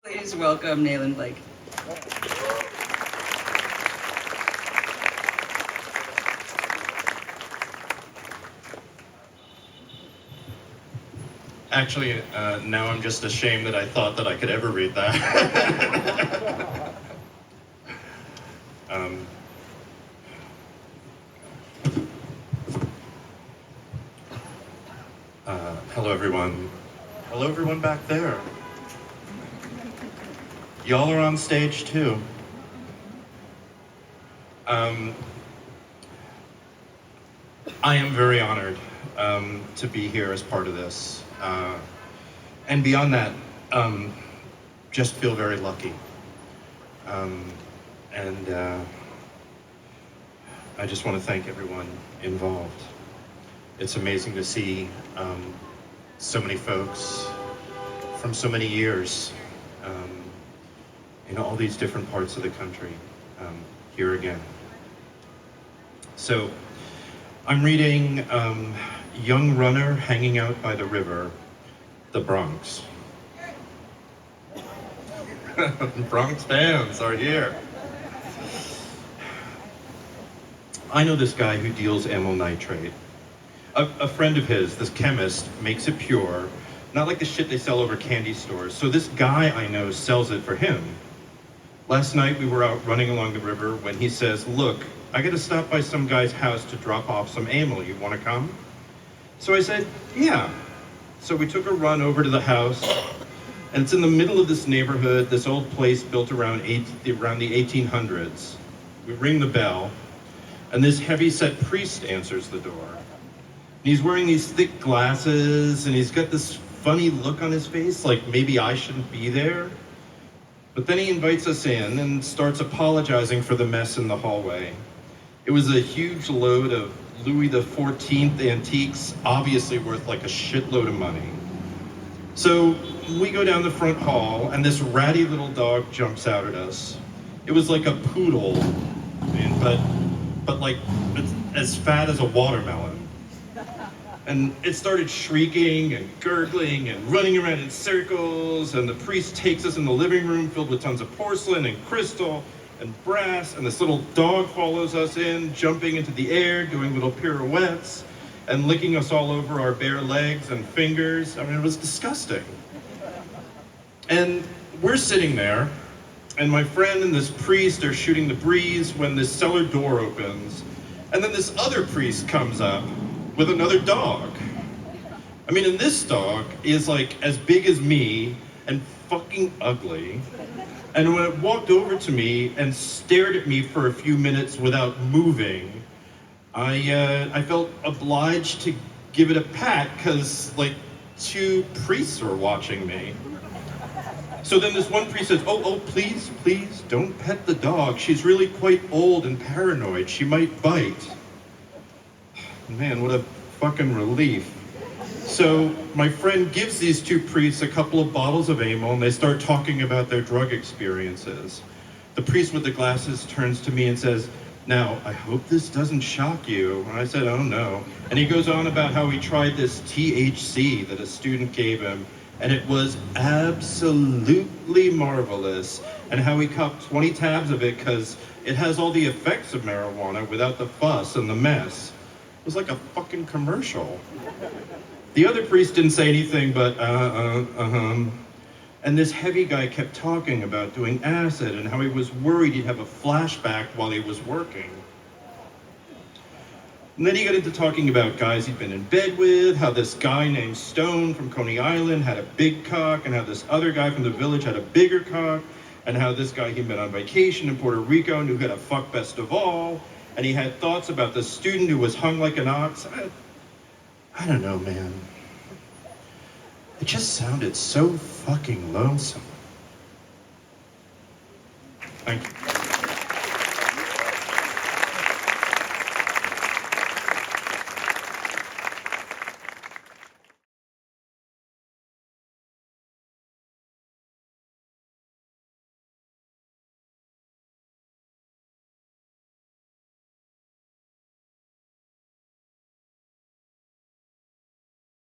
Please welcome Nayland Blake. Actually, now I'm just ashamed that I thought that I could ever read that. Hello, everyone. Hello, everyone back there. Y'all are on stage, too. I am very honored to be here as part of this. And beyond that, just feel very lucky. And I just want to thank everyone involved. It's amazing to see so many folks from so many years in all these different parts of the country here again. So I'm reading Young Runner Hanging Out by the River, the Bronx. Bronx fans are here. I know this guy who deals amyl nitrate. A friend of his, this chemist, makes it pure, not like the shit they sell over candy stores. So this guy I know sells it for him. Last night we were out running along the river when he says, "Look, I gotta stop by some guy's house to drop off some amyl. You wanna come?" So I said, "Yeah." So we took a run over to the house, and it's in the middle of this neighborhood, this old place built around the 1800s. We ring the bell, and this heavy-set priest answers the door. And he's wearing these thick glasses, and he's got this funny look on his face, like maybe I shouldn't be there. But then he invites us in and starts apologizing for the mess in the hallway. It was a huge load of Louis XIV antiques, obviously worth like a shitload of money. So we go down the front hall, and this ratty little dog jumps out at us. It was like a poodle, but like it's as fat as a watermelon. And it started shrieking and gurgling and running around in circles, and the priest takes us in the living room filled with tons of porcelain and crystal and brass, and this little dog follows us in, jumping into the air, doing little pirouettes, and licking us all over our bare legs and fingers. I mean, it was disgusting. And we're sitting there, and my friend and this priest are shooting the breeze when this cellar door opens, and then this other priest comes up with another dog. I mean, and this dog is like as big as me and fucking ugly. And when it walked over to me and stared at me for a few minutes without moving, I felt obliged to give it a pat because like 2 priests were watching me. So then this one priest says, oh, please, don't pet the dog. She's really quite old and paranoid. She might bite. Man, what a fucking relief. So my friend gives these 2 priests a couple of bottles of amyl, and they start talking about their drug experiences. The priest with the glasses turns to me and says, "Now, I hope this doesn't shock you." And I said, "Oh no." And he goes on about how he tried this THC that a student gave him, and it was absolutely marvelous, and how he copped 20 tabs of it because it has all the effects of marijuana without the fuss and the mess. It was like a fucking commercial. The other priest didn't say anything but, And this heavy guy kept talking about doing acid and how he was worried he'd have a flashback while he was working. And then he got into talking about guys he'd been in bed with, how this guy named Stone from Coney Island had a big cock, and how this other guy from the village had a bigger cock, and how this guy he met on vacation in Puerto Rico knew how to fuck best of all. And he had thoughts about the student who was hung like an ox. I don't know, man. It just sounded so fucking lonesome. Thank you.